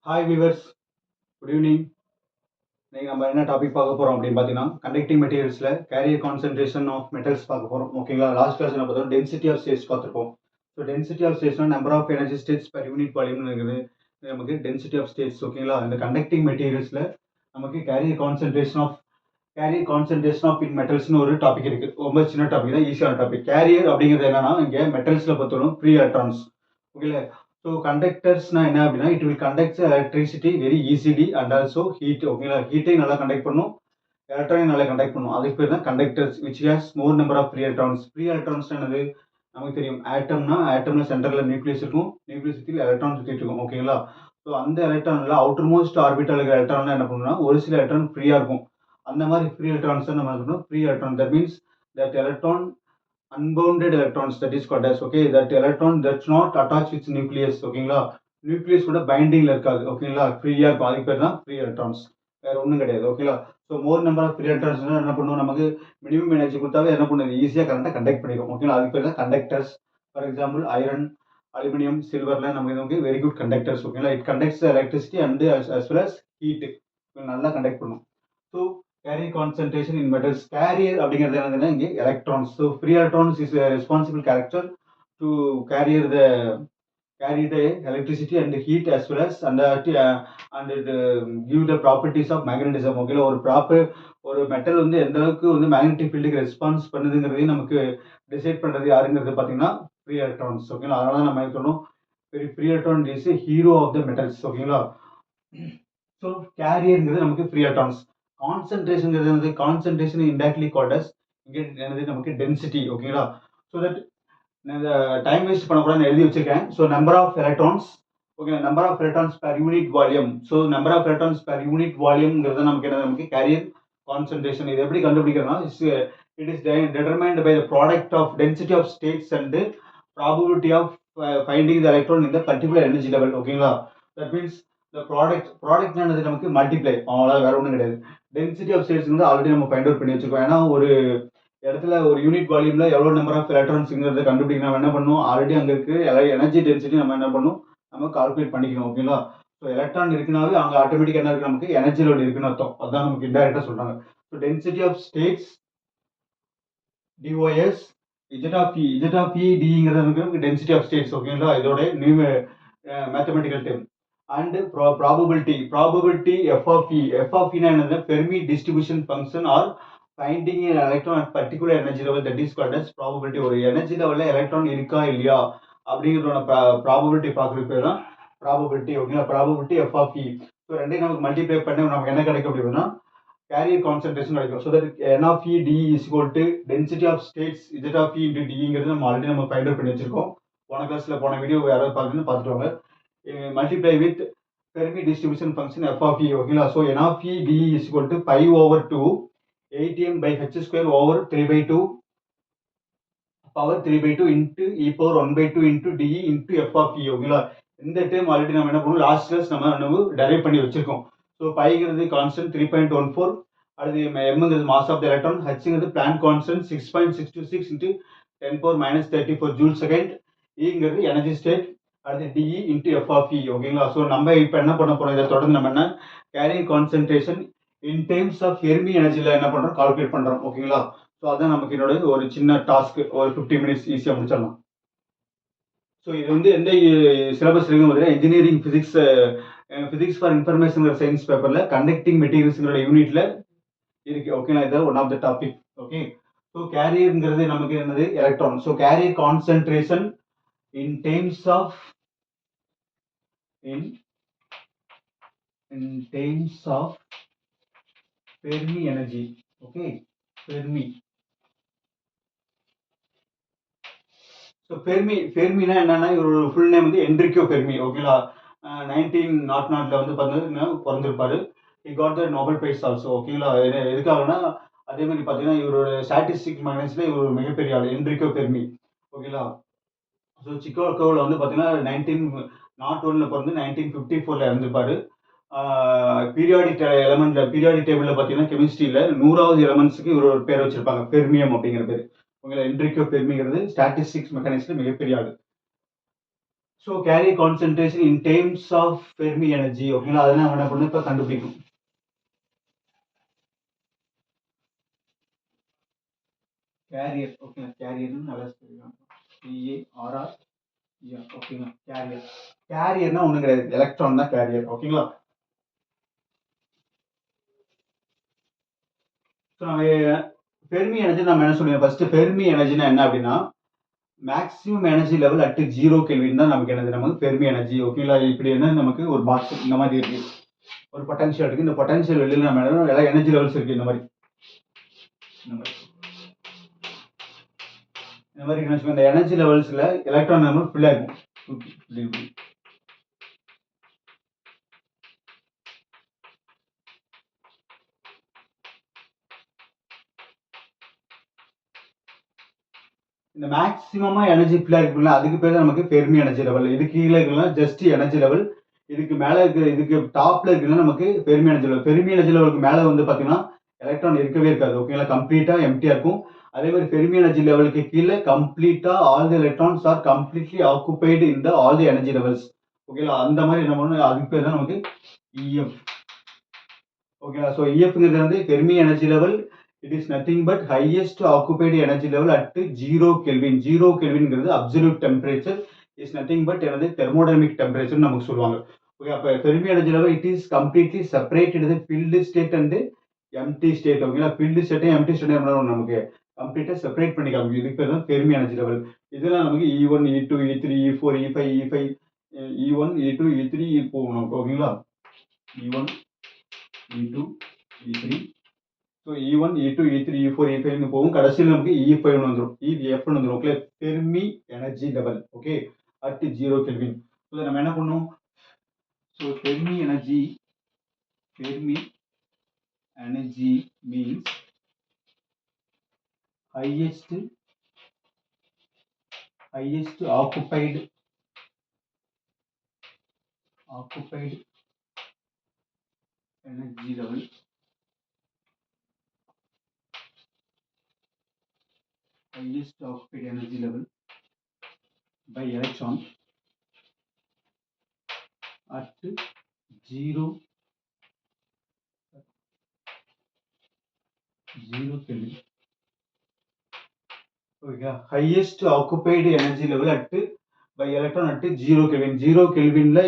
Hi viewers, good evening. இன்னைக்கு நம்ம என்ன டாபிக் பார்க்க போகிறோம் அப்படின்னு பார்த்தீங்கன்னா, கண்டக்டிங் மெட்டீரியல்ஸில் கேரியர் கான்சன்ட்ரேஷன் ஆஃப் மெட்டல்ஸ் பார்க்க போகிறோம். ஓகேங்களா? லாஸ்ட் கிளாஸ் என்ன பார்த்தோம், டென்சிட்டி ஆஃப் ஸ்டேட்ஸ் பார்த்துருப்போம். ஸோ டென்சிட்டி ஆஃப் ஸ்டேட்ஸ்னா number of energy states per unit வால்யூம்னு இருக்குது. நமக்கு டென்சிட்டி ஆஃப் ஸ்டேட்ஸ். ஓகேங்களா? இந்த கண்டக்டிங் மெட்டீரியல்ஸில் நமக்கு கேரியர் கான்சன்ட்ரேஷன் ஆஃப் இன் மெட்டல்ஸ்னு ஒரு டாபிக் இருக்குது. ரொம்ப சின்ன டாபிக் தான், ஈஸியான டாபிக். கேரியர் அப்படிங்கிறது என்னன்னா, இங்கே மெட்டல்ஸில் பொறுத்தவரைக்கும் ஃப்ரீ எலக்ட்ரான்ஸ். ஓகேங்களா? ஸோ கண்டக்டர்ஸ்னா என்ன அப்படின்னா, it will conduct electricity very easily and also heat. ஓகேங்களா? ஹீட்டையும் நல்லா கண்டக்ட் பண்ணும், எலக்ட்ரானையும் நல்லா கண்டக்ட் பண்ணும். அதுக்கு பேர் தான் conductors which has more number of free electrons. Free electrons என்னது நமக்கு தெரியும். ஆட்டம்ல சென்டரில் நியூக்ளியஸ் இருக்கும், நியூக்ளியஸ் சுற்றி எலக்ட்ரான் சுற்றிட்டு இருக்கும். ஓகேங்களா? ஸோ அந்த எலக்ட்ரானில் அவுட்டர் மோஸ்ட் ஆர்பிட்டல் இருக்கிற எலக்ட்ரான் என்ன பண்ணுன்னா, ஒரு சில எலக்ட்ரான் ஃப்ரீயாக இருக்கும். அந்த மாதிரி ஃப்ரீ எலக்ட்ரான்ஸ் தான் நம்ம சொல்லணும் free electron. That means that electron unbounded electrons, that is called as, okay, that electron that's not attached with nucleus. ஓகேங்களா? நியூக்ளியஸ் கூட பைண்டிங்ல இருக்காது. ஓகேங்களா? ஃப்ரீயா இருக்கும். அதுக்கு பேர் தான் ஃப்ரீ எலக்ட்ரான்ஸ், வேற ஒன்றும் கிடையாது. ஓகேங்களா? So more number of free electrons என்ன பண்ணும், நமக்கு மினிமம் எனர்ஜி கொடுத்தாவே என்ன பண்ணுது, ஈஸியாக கரண்ட்டை கண்டக்ட் பண்ணிடும். ஓகேங்களா? அதுக்கு பேர் தான் conductors. For example iron, aluminium, சில்வர்ல நமக்கு வெரி குட் கண்டக்டர்ஸ். ஓகேங்களா? It conducts electricity and as well as heat. நல்லா கண்டக்ட் பண்ணும். So carrier concentration in metals. Carrier அப்படிங்கிறது என்னதுன்னா இங்கே electrons. So free electrons is a responsible character to carry the electricity and the heat as well as and it give the properties of magnetism. ஓகேல, ஒரு metal வந்து எந்த அளவுக்கு வந்து magnetic ஃபீல்டுக்கு response பண்ணுதுங்கிறதையும் நமக்கு டிசைட் பண்றது யாருங்கிறது பார்த்தீங்கன்னா ஃப்ரீ எலக்ட்ரான்ஸ். ஓகேங்களா? அதனால தான் நம்ம சொல்லணும் free electron is hero of the metals. ஓகேங்களா? ஸோ கேரியர்ங்கிறது நமக்கு free electrons. Concentration indirectly called as இங்கே என்னது நமக்கு டென்சிட்டி. ஓகேங்களா? ஸோ தட் இந்த டைம் வேஸ்ட் பண்ணக்கூடாதுன்னு எழுதி வச்சிருக்கேன். So number of electrons. Okay, number of electrons per unit volume. So number of electrons per unit வால்யூம்ங்கிறது நமக்கு என்ன, நமக்கு கேரியர் கான்சன்ட்ரேஷன். இது எப்படி கண்டுபிடிக்கிறதுனா, it is determined by the product of density of states and probability of finding the electron in the particular energy level. ஓகேங்களா? that means the product என்னது நமக்கு மல்டிப்ளை, அவ்வளோ, வேற ஒன்றும் கிடையாது. டென்சிட்டி ஆஃப் ஸ்டேட்ஸ் வந்து ஆல்ரெடி நம்ம ஃபைண்ட் அவுட் பண்ணி வச்சிருக்கோம். ஏன்னா ஒரு இடத்துல ஒரு யூனிட் வால்யூம்ல எவ்வளோ நம்பர் ஆஃப் எலக்ட்ரான்ஸ்ங்கிறத கண்டுபிடிக்க நம்ம என்ன பண்ணணும், ஆல்ரெடி அங்கே இருக்கு எனர்ஜி டென்சிட்டி நம்ம என்ன பண்ணணும், நம்ம கால்குலேட் பண்ணிக்கணும். ஓகேங்களா? ஸோ எலக்ட்ரான் இருக்குனாவே அங்கே ஆட்டோமேட்டிக்காக என்ன இருக்கு, நமக்கு எனர்ஜி லோட் இருக்குன்னு அர்த்தம். அதுதான் நமக்கு இன்டைரக்டாக சொல்றாங்க. So density of states DOS Z of இ டிங்கிறது நமக்கு டென்சிட்டி ஆஃப் ஸ்டேட்ஸ். ஓகேங்களா? இதோட new mathematical term. And probability f of இனா என்னது, Fermi distribution function are finding electron at particular energy level, that is called as probability. ஒரு energy லெவலில் electron இருக்கா இல்லையா அப்படிங்கிறத ப்ராபபிலிட்டி பார்க்குறது பேர் தான் ப்ராபபிலிட்டி. ஓகேங்களா? Probability f of e. So ரெண்டையும் நமக்கு மல்டிப்ளை பண்ணி நமக்கு என்ன கிடைக்கும் அப்படின்னா கேரியர் கான்சன்ட்ரேஷன் கிடைக்கும். So that N of e d is equal to density of states Z of e into டிங்கிறது நம்ம ஆல்ரெடி நம்ம ஃபைண்ட் அவுட் பண்ணி வச்சிருக்கோம். போன வீடியோ யாராவது பார்த்துட்டு வாங்க. Multiply with Fermi distribution function f of e. ஓகேங்களா? So n of e d is equal to pi over 2 8m by h square over 3 by 2 power 3 by 2 into e power 1 by 2 into d into f of e. ஓகேங்களா? இந்த time already நம்ம என்ன பண்ணுவோம், last class நம்ம derive பண்ணி வச்சிருக்கோம். So பைங்கிறது constant 3.14, அடுத்து எம்ங்கிறது மாஸ் ஆஃப் த எலக்ட்ரான், ஹச்ங்கிறது Planck constant 6.626 into 10 power minus 34 joule second, ஈங்கிறது எனர்ஜி ஸ்டேட், அடுத்து DE into f of e. ஓகேங்களா? ஸோ நம்ம இப்போ என்ன பண்ண போறோம், இதை தொடர்ந்து நம்ம என்ன carrier concentration in terms of Fermi எனர்ஜியில் என்ன பண்ணுறோம், கால்குலேட் பண்ணுறோம். ஓகேங்களா? ஸோ அதான் நமக்கு என்னோட ஒரு சின்ன டாஸ்க், ஒரு 50 மினிட்ஸ் ஈஸியாக முடிச்சிடலாம். ஸோ இது வந்து எந்த சிலபஸ் இருக்குன்னு பார்த்தீங்கன்னா, engineering physics for information science பேப்பரில் கண்டக்டிங் மெட்டீரியல்ஸுங்கிற யூனிட்ல இருக்கு. ஓகேங்களா? இது one of the topic. Okay, so கேரியர்ங்கிறது நமக்கு என்னது, electron. So carrier concentration in terms of Fermi energy. Okay, Fermi. So Fermi-னா என்னன்னா, இவரோட ஃபுல் நேம் வந்து என்ரிக்கோ ஃபெர்மி. ஓகேங்களா? 1900 வந்து பார்த்தீங்கன்னா பிறந்திருப்பாரு. he got the Nobel Prize also. ஓகேங்களா? எதுக்காகனா, அதே மாதிரி பார்த்தீங்கன்னா இவரோட ஸ்டாட்டிஸ்டிக்ஸ் மைனஸ்ல இவர் ஒரு மிகப்பெரிய ஆள், என்ரிக்கோ ஃபெர்மி. ஓகேங்களா? ஸோ சிக்காகோவில் வந்து பார்த்தீங்கன்னா 1901 பிறந்து 1954 இறந்துருப்பாரு. பீரியாடிக் டேபிளில் பார்த்தீங்கன்னா கெமிஸ்ட்ரியில் 100வது எலமெண்ட்ஸுக்கு இவர் ஒரு பேர் வச்சிருப்பாங்க, ஃபெர்மியம் அப்படிங்கிற பேர். உங்களை என்ரிக்கோ ஃபெர்மிங்கிறது ஸ்டாட்டிஸ்டிக்ஸ் மெக்கானிக்ஸ்ல மிகப்பெரிய ஆள். So carrier concentration in terms of Fermi energy ஓகேங்களா. அதை நம்ம என்ன பண்ணணும் இப்போ கண்டுபிடிக்கணும். கேரியர் ஓகேங்களா, கேரியர்னு நல்லா சொல்லிக்கலாம். CARR ஓகேங்களா. கேரியர்னா ஒன்றும் கிடையாது, எலக்ட்ரான் தான் கேரியர் ஓகேங்களா. ஸோ நம்ம ஃபெர்மி எனர்ஜி நம்ம என்ன சொல்லுவோம் ஃபர்ஸ்ட். ஃபெர்மி எனர்ஜினா என்ன அப்படின்னா maximum energy level at 0 kelvin தான் நமக்கு என்னது, நமக்கு ஃபெர்மி எனர்ஜி ஓகேங்களா. இப்படி என்ன நமக்கு ஒரு பாக்ஸ் இந்த மாதிரி இருக்கு, ஒரு பொட்டன்ஷியல் இருக்கு. இந்த பொட்டன்ஷியல் வெளியில் நம்ம எல்லாம் எனர்ஜி லெவல்ஸ் இருக்கு. இந்த மாதிரி இந்த எனர்ஜி லெவல்ஸ்ல எலக்ட்ரான் நம்ம ஃபில் ஆகும். இந்த மேக்ஸிமமா எனர்ஜி ஃபில் இருக்குல்ல, அதுக்கு பேர் தான் நமக்கு ஃபெர்மி எனர்ஜி லெவல். இது கீழே இருக்கலாம் ஜஸ்ட் எனர்ஜி லெவல். இதுக்கு மேல இருக்கிற, இதுக்கு டாப்ல இருக்குன்னா நமக்கு Fermi energy level. Fermi energy லெவலுக்கு மேல வந்து பாத்தீங்கன்னா எலக்ட்ரான் இருக்கவே இருக்காது ஓகேங்களா, கம்ப்ளீட்டா எம்டியா இருக்கும். அதே மாதிரி ஃபெர்மி எனர்ஜி லெவலுக்கு கீழே கம்ப்ளீட்டா all the electrons are completely occupied in the all the energy levels ஓகேங்களா. அந்த மாதிரி என்ன பண்ணணும், அதுக்கு பேர் தான் நமக்கு இஎஃப் ஓகேங்களா. ஸோ இஎஃப்ங்கிறது வந்து Fermi energy level. It is nothing but highest occupied energy level at 0 kelvin. 0 கெல்வின்ங்கிறது absolute temperature, is nothing but எனது தெர்மோடைனமிக் டெம்பரேச்சர் நமக்கு சொல்லுவாங்க. ஓகே, அப்போ Fermi energy level it is completely separated filled state and empty state ஓகேங்களா. Filled ஸ்டேட்டையும் empty ஸ்டேட்டையும் நமக்கு கம்ப்ளீட்டாக செப்பரேட் பண்ணி காமிக்கும். இதுக்கு பேர் தான் ஃபெர்மி எனர்ஜி லெவல். இதெல்லாம் நமக்கு E1 E2 E3 E4 E5 E5 E1 E2 E3 E4 நமக்கு ஓகேங்களா. E1 E2 E3, so E1 E2 E3 E4 E5 போகும். கடைசியில் நமக்கு E5 வந்துடும், EF வந்துடும் okay. Fermi energy level okay at 0 kelvin. So நம்ம என்ன பண்ணணும், so Fermi energy means highest occupied energy level by electron at 0 Kelvin. Okay, highest occupied energy level at by electron at 0 Kelvin. 0 Kelvinல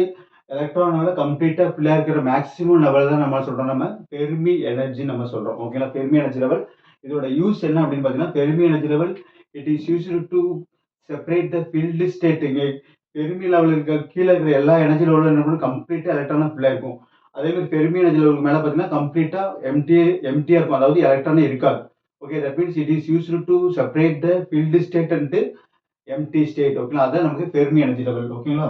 எலக்ட்ரானால கம்ப்ளீட்டா fill இருக்கிற maximum level தான் நம்ம சொல்றோம், நம்ம Fermi energy நம்ம சொல்றோம் ஓகேங்களா. ஃபெர்மி எனர்ஜி லெவல் இதோட யூஸ் என்ன அப்படின்னு பார்த்தீங்கன்னா, Fermi energy level it is used to separate the filled state. Fermi level இருக்க கீழே இருக்கிற எல்லா எனர்ஜி லெவலும் என்ன பண்ணும், கம்ப்ளீட்டா எலக்ட்ரானா ஃபில் ஆயிருக்கும். அதே மாதிரி ஃபெர்மி எனர்ஜி லெவலுக்கு மேலே பார்த்தீங்கன்னா கம்ப்ளீட்டா எம்டியா இருக்கும், அதாவது எலக்ட்ரானே இருக்காது. Okay, that means it is used to separate the filled state and empty state ஓகேங்களா. அதான் நமக்கு ஃபெர்மி எனர்ஜி லெவல் ஓகேங்களா.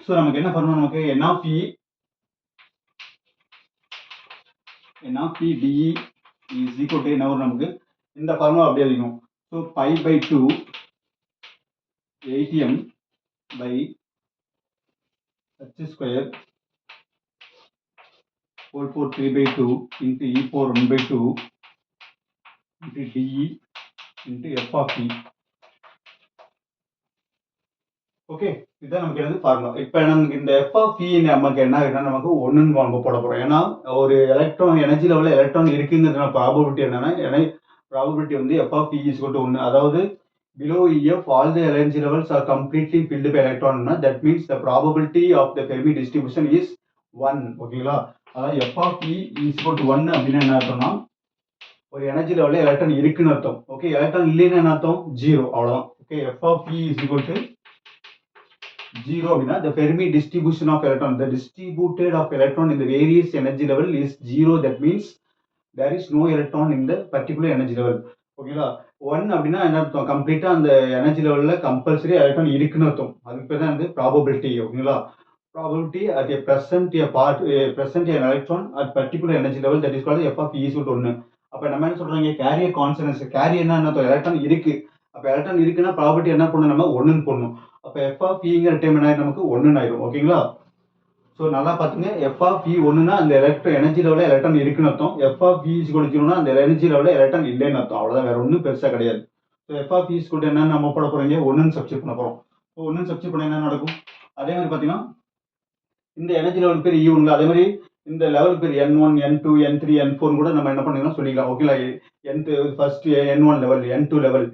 ஸோ நமக்கு என்ன பண்ணணும், நமக்கு N of E dE is equal to என்ன வரும், நமக்கு இந்த ஃபார்முலா அப்படியே எழுதிக்கும். So π/2 ATM by h square whole 4 3/2 into E4 1/2 into dE into f of E. Okay, இதுதான் நமக்கு என்னது ஃபார்முலா. இப்போ நமக்கு இந்த f of E நமக்கு என்ன ஆகுதுன்னா, நமக்கு 1ன்னு வாங்க போட போறோம். ஏன்னா ஒரு எலக்ட்ரான் எனர்ஜி லெவலில் எலக்ட்ரான் இருக்குங்கிறதுனால ப்ராபபிலிட்டி என்னன்னா, ப்ராபபிலிட்டி வந்து f of E is equal to 1. அதாவது below EF all the energy levels are completely filled by electron. That means the probability of the Fermi distribution is 1 ஓகேங்களா. அதாவது f of E is equal to 1 அப்படின்னா என்ன அர்த்தம்னா, ஒரு energy லெவலில் electron இருக்குன்னு அர்த்தம். ஓகே, எலக்ட்ரான் இல்லைன்னு என்ன அர்த்தம், 0 அவ்வளோதான். Okay, f of E is equal to 0 அப்படின்னா the Fermi distribution of electron, the distributed of electron in the various energy level is 0. That means there is no electron in the particular energy level. ஓகேங்களா. 1 அப்படின்னா என்ன அர்த்தம், கம்ப்ளீட்டா அந்த energy லெவல்ல compulsory electron இருக்குன்னு அர்த்தம். அதுக்கு பேர் தான் வந்து ப்ராபபிலிட்டி ஓகேங்களா. Probability at a present an electron at particular energy level, that is called f of E is equal to 1. அப்ப நம்ம என்ன சொல்றாங்க, கேரியர் கான்ஸ்டன்ஸ். கேரியர்னா என்ன அர்த்தம், எலக்ட்ரான் இருக்கு. அப்ப எலக்ட்ரான் இருக்குன்னா ப்ராபபிலிட்டி என்ன பண்ணணும், நம்ம 1ன்னு போடணும். அப்ப f of Eங்கிற டைம் என்ன ஆயிடும், நமக்கு 1ன்னு ஆயிடும் ஓகேங்களா. ஸோ நல்லா பார்த்துங்க, f of E 1னா அந்த எனர்ஜி லெவலில் எலக்ட்ரான் இருக்குன்னு அர்த்தம். f of E is equal to 0னா அந்த எனர்ஜி லெவலில் எலக்ட்ரான் இல்லைன்னு அர்த்தம். அவ்வளோதான், வேற ஒன்றும் பெருசாக கிடையாது. So f of E is equal to என்னன்னு நம்ம போட போறோம், 1ன்னு சப்ஸ்டிட் பண்ண போறோம். ஸோ ஒன்று சப்ஸ்டிட் பண்ண என்ன நடக்கும்? அதே மாதிரி பார்த்தீங்கன்னா இந்த எனர்ஜி லெவல் பேர் ஈவனுங்க. அதே மாதிரி இந்த லெவல் பேர் N1, N2, N3, N4 கூட நம்ம என்ன பண்ணிக்கலாம் சொல்லிக்கலாம். ஓகேங்களா? First N1 level, N2 level,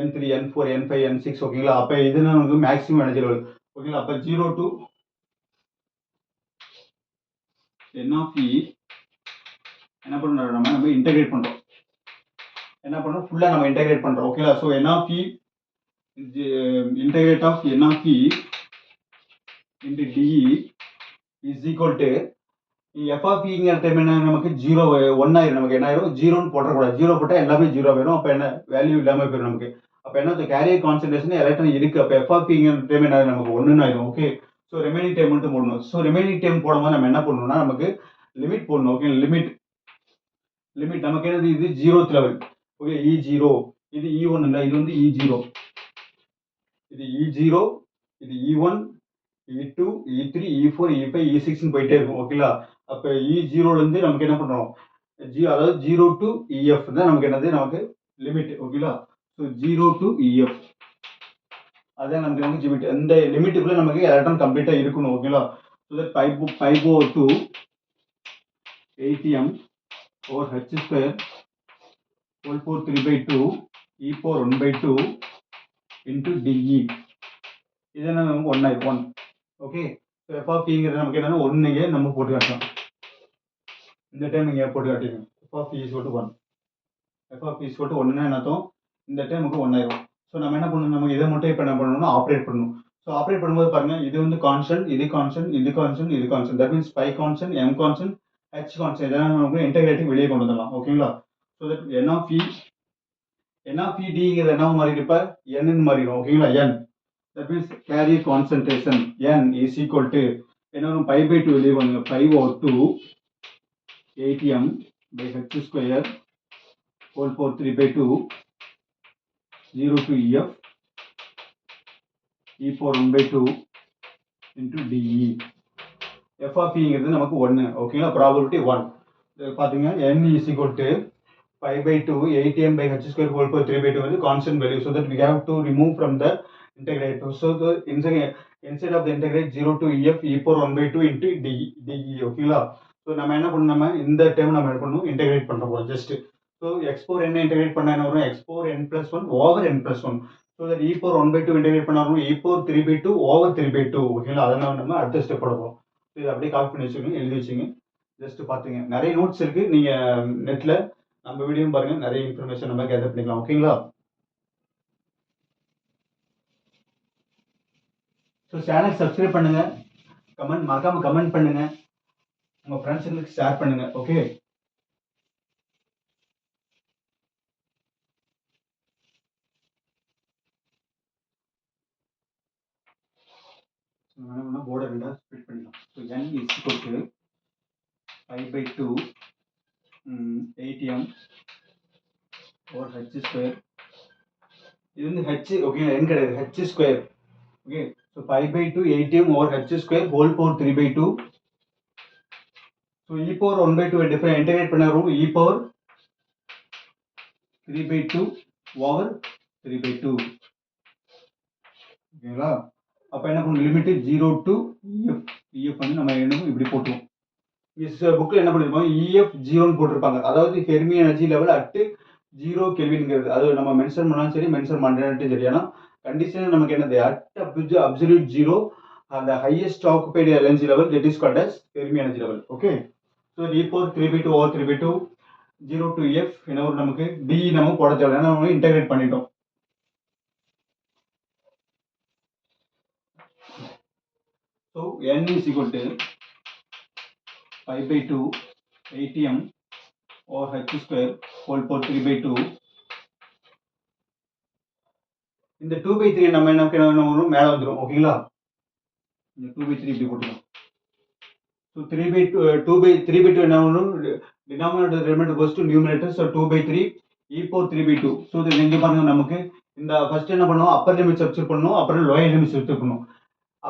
N3, N4, N5, N6 ஓகேங்களா? அப்போ இதுனா நமக்கு மேக்ஸிமம் எனர்ஜி லெவல். ஓகேங்களா? அப்போ 0 to N of E என்ன பண்ணுறோம்? நம்ம இன்டெகிரேட் பண்ணுறோம். என்ன பண்ணுறோம்? ஃபுல்லாக நம்ம இன்டெகிரேட் பண்ணுறோம். ஓகேங்களா? So N of E integrate of N of E into DE is equal to F of இங்கிற டைம் என்ன நமக்கு 0 1 ஆயிரும். நமக்கு என்ன ஆயிரும்? 0ன்னு போட்டக்கூடாது. 0 போட்டால் எல்லாமே 0 ஆயிரும். அப்போ என்ன வேல்யூ இல்லாமல் போயிடும் நமக்கு. அப்போ என்ன கேரியர் கான்சன்ட்ரேஷன் எலக்ட்ரான் இருக்கு. அப்போ எஃப் ஆஃப் இங்கிற டைம் என்ன நமக்கு 1ன்னு ஆயிரும். ஓகே. ஸோ ரிமைனிங் டைம் மட்டும் போடணும். ஸோ ரிமைனிங் டைம் போடும்போது நம்ம என்ன பண்ணணும்னா நமக்கு லிமிட் போடணும். ஓகே. லிமிட் நமக்கு என்னது? இது 0th லெவல். ஓகே. E0 இது E1 இல்லை, இது வந்து E0, இது E0, இது E1, E2, E3, E4, E5, E6ன்னு போயிட்டே இருக்கும். ஓகேங்களா? அப்போ E0லேருந்து நமக்கு என்ன பண்ணுறோம்? அதாவது 0 to EF தான் நமக்கு என்னது? நமக்கு லிமிட். ஓகேங்களா? ஸோ 0 to EF அதான் நமக்கு லிமிட். இந்த லிமிட்டுக்குள்ளே நமக்கு எலக்ட்ரான் கம்ப்ளீட்டாக இருக்கணும். ஓகேங்களா? So that 5/2 ATM over H square whole power 3/2 E power 1/2 into DE இது என்ன நமக்கு 1 ஆயிரும். 1. ஓகே. ஸோ எஃப் ஆஃப் இங்கிறது நமக்கு என்னன்னா 1 நம்ம போட்டு காட்டலாம். இந்த டைம் இங்கே போட்டு காட்டிடுங்க. F of E equal to 1. F of E equal to 1ன்னா என்ன அர்த்தம்? இந்த டைம் நமக்கு 1 ஆயிரும். ஸோ நம்ம என்ன பண்ணணும்? நமக்கு இதை மட்டும் இப்போ என்ன பண்ணணும்னா ஆப்ரேட் பண்ணணும். ஸோ ஆப்ரேட் பண்ணும்போது பாருங்க, இது வந்து கான்ஸ்டன்ட், இது கான்ஸ்டன்ட், இது கான்ஸ்டன்ட், இது constant. That means pi constant, M constant, H constant இதெல்லாம் நமக்கு இன்டெகிரேட்டிங் வெளியே கொண்டு வந்துடலாம். ஓகேங்களா? ஸோ தட் என் ஆஃப் இ டிங்கிறது என்ன மாறிடும்? இப்போ என்னு மாறிடும். ஓகேங்களா? N that means carrier concentration n is equal to என்ன வரும்? 5/2 வெளியே பண்ணுங்க. 5/2 ATM by H square whole power 3/2 0 to EF E power 1/2 into DE. F of E ங்கிறது நமக்கு 1. ஓகேங்களா? ப்ராபபிலிட்டி 1. பாத்தீங்க n is equal to 5/2 ATM by H square whole power 3/2 வந்து constant value. So that we have to remove from the integrator. So the inside of the integrate 0 to EF E power 1/2 into DE. ஓகேங்களா? So நம்ம என்ன பண்ணணும்? நம்ம இந்த time நம்ம என்ன பண்ணணும்? இன்டெகிரேட் பண்ண போகிறோம் ஜஸ்ட். ஸோ எக்ஸ் பவர் என்ன இன்டெகிரேட் பண்ண என்ன வரும்? X power n+1 over n+1. So that E power 1/2 integrate பண்ண வரும் E power 3/2 ஓவர் 3/2. ஓகேங்களா? அதெல்லாம் நம்ம அடுத்த ஸ்டெப் போடுறோம். இது அப்படியே காப்பி பண்ணி வச்சுக்கோங்க, எழுதி வச்சுங்க. ஜஸ்ட் பார்த்துங்க. நிறைய நோட்ஸ் இருக்கு. நீங்கள் நெட்டில் நம்ம வீடியோ பாருங்க, நிறைய இன்ஃபர்மேஷன் நம்ம கேதர் பண்ணிக்கலாம். ஓகேங்களா? ஸோ சேனல் சப்ஸ்கிரைப் பண்ணுங்க, மறக்காம கமெண்ட் பண்ணுங்க, உங்க ஃப்ரெண்ட்ஸுங்களுக்கு ஷேர் பண்ணுங்க. ஓகே. போர்டை ரெண்டா ஸ்ப்ளிட் பண்ணிக்கலாம். So n is equal to 5/2 ATM over H square. இது வந்து H. ஓகே. n கிடையாது, H square. Okay. So 5/2 ATM over H square whole power 3/2. So E power 1/2 different integrate பண்ண வரும் E power 3/2 ஓவர் 3/2. ஓகேங்களா? அப்போ என்ன பண்ணும்? லிமிட் 0 to EF வந்து நம்ம என்ன இப்படி போட்டுருவோம். புக்கில் என்ன பண்ணிருப்பாங்க? EF 0ன்னு போட்டிருப்பாங்க. அதாவது ஃபெர்மி எனர்ஜி லெவல் அட் 0 கெல்வின்ங்கிறது. அது நம்ம மென்ஷன் பண்ணாலும் சரி, மென்ஷன் பண்ணாலும் சரி. ஆனால் கண்டிஷன் நமக்கு என்னது? அட் அப்சல்யூட் 0 அந்த highest occupied energy level that is called as Fermi energy level. Okay. So E power 3/2 over 3/2 0 to EF என்ன ஒரு நமக்கு D நம்ம போட தேவை. நம்ம இன்டெகிரேட் பண்ணிட்டோம். So n is equal to 5/2 ATM over H square whole power 3/2. இந்த 2/3 நம்ம என்ன வரும்? மேலே வந்துடும். ஓகேங்களா? இந்த 2/3 இப்படி போட்டுக்கலாம். ஸோ 3/2 என்ன வரும்? Denominator reminder goes to numerator. So 2/3 E power 3/2. So இது இங்கே பாருங்க, நமக்கு இந்த ஃபர்ஸ்ட் என்ன பண்ணுவோம்? அப்பர் லிமிட் சப்ஸ்டிட் பண்ணணும், அப்புறம் லோயர் லிமிட் சப்ஸ்டிட் பண்ணணும்.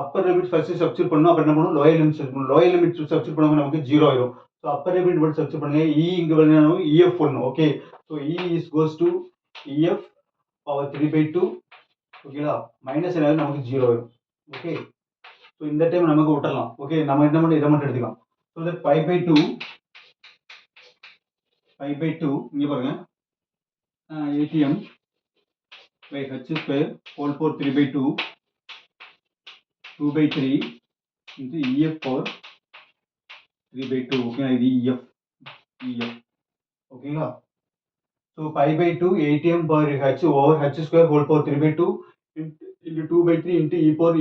அப்பர் லிமிட் ஃபர்ஸ்ட் சப்ஸ்டிட் பண்ணணும், அப்புறம் என்ன பண்ணணும்? லோயர் லிமிட் சப்ஸ்டிட் பண்ணணும். லோயர் லிமிட் சப்ஸ்டிட் பண்ணும்போது நமக்கு 0 ஆயிரும். ஸோ அப்பர் லிமிட் மட்டும் சப்ஸ்டிட் பண்ணுங்க. E இங்கே வந்து EF பண்ணணும். Okay. So E is goes to EF power 3/2 ஓகேங்களா. மைனஸ் என்ன நமக்கு 0 வரும். ஓகே. ஸோ இந்த டைம் நமக்கு விட்டுறலாம். ஓகே, நம்ம என்ன மட்டும் இதை மட்டும் எடுத்துக்கலாம். ஸோ தட் 5/2 இங்கே பாருங்க, ATM by h square whole power 3/2 2/3 into EF power 3/2. ஓகேங்களா, இது EF ஓகேங்களா. So 5/2 ATM per h over h square whole power 3/2 into 2/3 into E power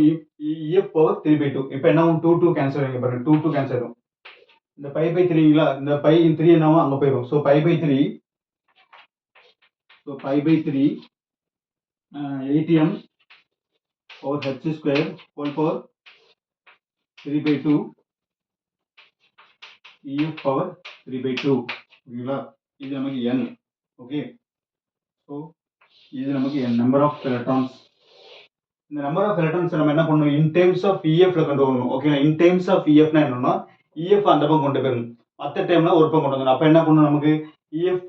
EF power 3/2. இப்போ என்ன ஆகும், 2 கேன்சல் ஆகும் பாருங்க, 2 கேன்சல் ஆகும். இந்த 5/3ங்களா, இந்த 3 என்னவோ அங்கே போயிடும். So 5/3 ATM over h square whole power 3/2 EF power 3/2. ஓகேங்களா, இது நமக்கு n. ஓகே, ஸோ இது நமக்கு n நம்பர் ஆஃப் எலக்ட்ரான்ஸ். இந்த நம்பர் ஆஃப் எலக்ட்ரான்ஸ் நம்ம என்ன பண்ணணும், இன் டேர்ம்ஸ் ஆஃப் EFல கொண்டு வரணும். ஓகேங்களா, இன் டேர்ம்ஸ் ஆஃப் EFனா என்னன்னா EF அந்த பக்கம் கொண்டு போயிடணும், மற்ற டைம்ல ஒரு பக்கம் கொண்டு வரணும். அப்போ என்ன பண்ணணும், நமக்கு EF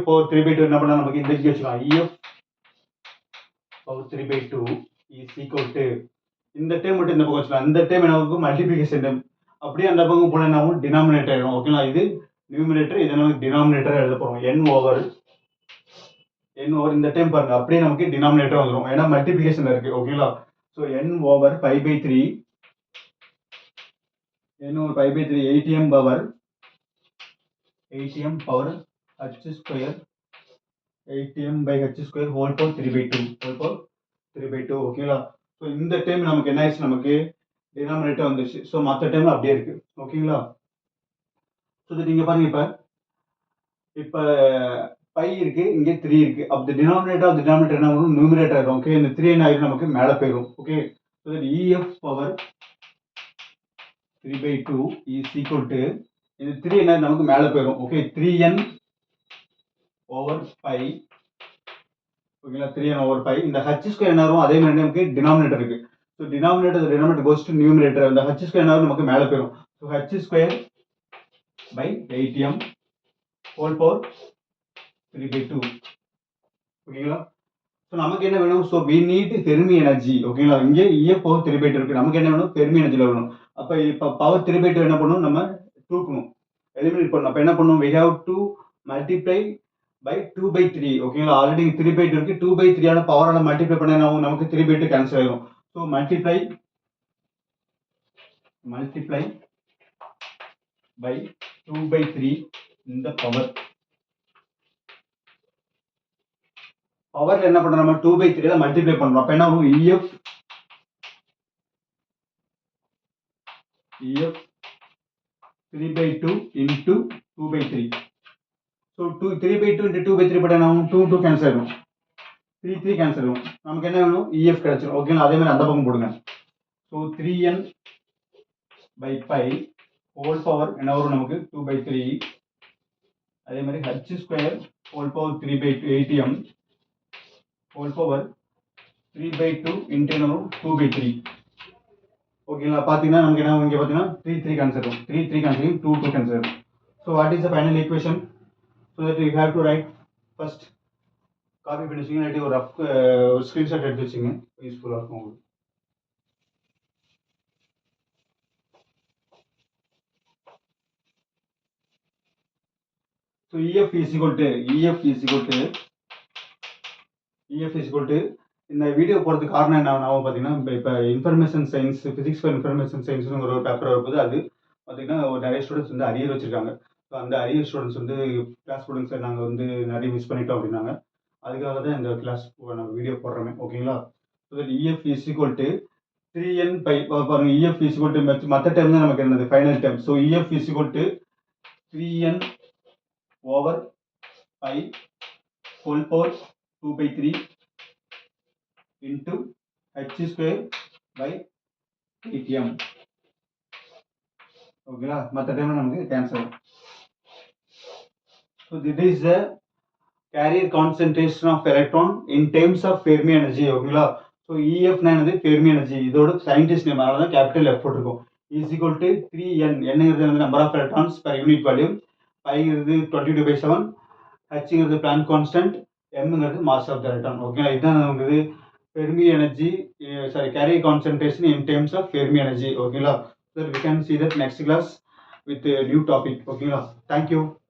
power 3/2 என்ன பண்ணா நமக்கு இந்த வச்சுக்கலாம், EF power 3/2 is equal to இந்த டைம் மட்டும் இந்த பக்கம் வச்சுக்கலாம். இந்த டைம் என்ன ஆகும், மல்டிபிளிகேஷன் டைம். அப்படியே அந்த பக்கம் போல என்ன ஆகும், டினாமினேட்டர் ஆயிடும். ஓகேங்களா, இது நியூமினேட்டர், இதை நமக்கு டினாமினேட்டர் எழுத போறோம். n ஓவர் இந்த டைம் பாருங்க, அப்படியே நமக்கு டினாமினேட்டர் வந்துடும், ஏன்னா மல்டிபிளிகேஷன்ல இருக்கு. ஓகேங்களா, so n over 5/3 ATM power h square ATM by h square whole power 3/2 ஓகேங்களா. ஸோ இந்த டைம் நமக்கு என்ன ஆயிடுச்சு, நமக்கு டினாமினேட்டர் வந்துச்சு. ஸோ மற்ற டைம்ல அப்படியே இருக்கு. ஓகேங்களா, ஸோ நீங்க பாருங்க, இப்போ பை இருக்கு, இங்கே 3 இருக்கு. அப்போ டினாமினேட்டர் என்ன வரும், நியூமினேட்டர் ஆயிடும். ஓகே, இந்த 3 என்ன ஆயிடும், நமக்கு மேலே போயிடும். Okay, so EF power 3/2 is equal to இந்த 3 என்ன நமக்கு மேலே போயிடும். Okay, 3n over pi. ஓகேங்களா, 3n ஓவர் பை. இந்த h ஸ்கொயர் என்ன வரும், அதே மாதிரி நமக்கு டினாமினேட்டர் இருக்கு. So denominator goes to numerator. இந்த h ஸ்கொயர் என்ன வரும், நமக்கு மேலே போயிடும். So h square by ATM whole power 3/2. ஓகேங்களா, ஸோ நமக்கு என்ன வேணும், so we need Fermi energy. ஓகேங்களா, இங்கே EF பவர் 3/2 இருக்கு, நமக்கு என்ன வேணும், ஃபெர்மி எனர்ஜியில் வேணும். அப்போ இப்போ பவர் 3/2 என்ன பண்ணணும், நம்ம தூக்கணும், எலிமினேட் பண்ணணும். அப்போ என்ன பண்ணணும், we have to multiply by 2/3. ஓகேங்களா, ஆல்ரெடி 3/2 இருக்கு, 2/3 ஆன பவரால் மல்டிப்ளை பண்ண நமக்கு 3/2 கேன்சல் ஆயிடும். ஸோ மல்டிப்ளை by 2/3 இந்த பவர்ல என்ன பண்றோம், நம்ம 2/3 மல்டிப்ளை பண்றோம். அப்ப என்ன ஆகும், EF 3/2 into 2/3. So 3/2 into 2/3 but என்ன ஆகும், 2 கேன்சல் ஆகும், 3 கேன்சல் ஆகும். நமக்கு என்ன வேணும், EF கிடைச்சிடும். ஓகேங்களா, அதே மாதிரி அந்த பக்கம் போடுங்க. So 3n by pi whole power என்ன வரும், நமக்கு 2/3. அதே மாதிரி h square whole power 3/2 ATM whole power 3/2 into 2/3. ஓகேங்களா, பார்த்தீங்கன்னா நமக்கு என்ன, இங்கே பார்த்தீங்கன்னா 3 கேன்சல் ஆகும், 3 கேன்சல் 2 கேன்சல் ஆகும். So what is the final equation, so that you have to write first copy பண்ணி வச்சுங்க, இல்லாட்டி ஒரு ரஃப் ஸ்க்ரீன்ஷாட் எடுத்து வச்சுங்க, யூஸ்ஃபுல்லாக இருக்கும் உங்களுக்கு. So EF is equal to இந்த வீடியோ போகிறதுக்கு காரணம் என்ன ஆகும் பார்த்தீங்கன்னா, இப்போ information science, physics for information சயின்ஸ்னு ஒரு பேப்பர் வரும்போது அது பார்த்தீங்கன்னா நிறைய ஸ்டூடெண்ட்ஸ் வந்து அரியர் வச்சிருக்காங்க. ஸோ அந்த அரியர் ஸ்டூடெண்ட்ஸ் வந்து கிளாஸ் ஸ்டூடெண்ட்ஸை நாங்கள் வந்து நிறைய மிஸ் பண்ணிட்டோம் அப்படின்னாங்க. அதுக்காக தான் இந்த கிளாஸ் நம்ம வீடியோ போடுறோமே. ஓகேங்களா, so that EF is equal to 3n pi பாருங்க, EF is equal to மற்ற டைம் தான் நமக்கு என்னது final time. So EF is equal to 3n over pi whole power 2/3 into h square by ATM. ஓகேங்களா, மற்ற time நமக்கு cancel. So this is the carrier concentration of electron in terms of Fermi energy. ஓகேங்களா, so EFனா என்னது, Fermi energy. இதோட scientist name அதனால தான் capital F போட்டிருக்கோம். இஸ் ஈக்குவல் டு 3n, என்னங்கிறது number of electrons per unit volume, பைங்கிறது 22/7, ஹச்ங்கிறது பிளாங்க் கான்ஸ்டன்ட், எம்ங்கிறது மாஸ் ஆஃப் த எலக்ட்ரான். ஓகேங்களா, இதுதான் நமக்கு Fermi energy, carrier concentration in terms of Fermi energy. Okay, la. So we can see that next class with a new topic. Okay, la. Thank you.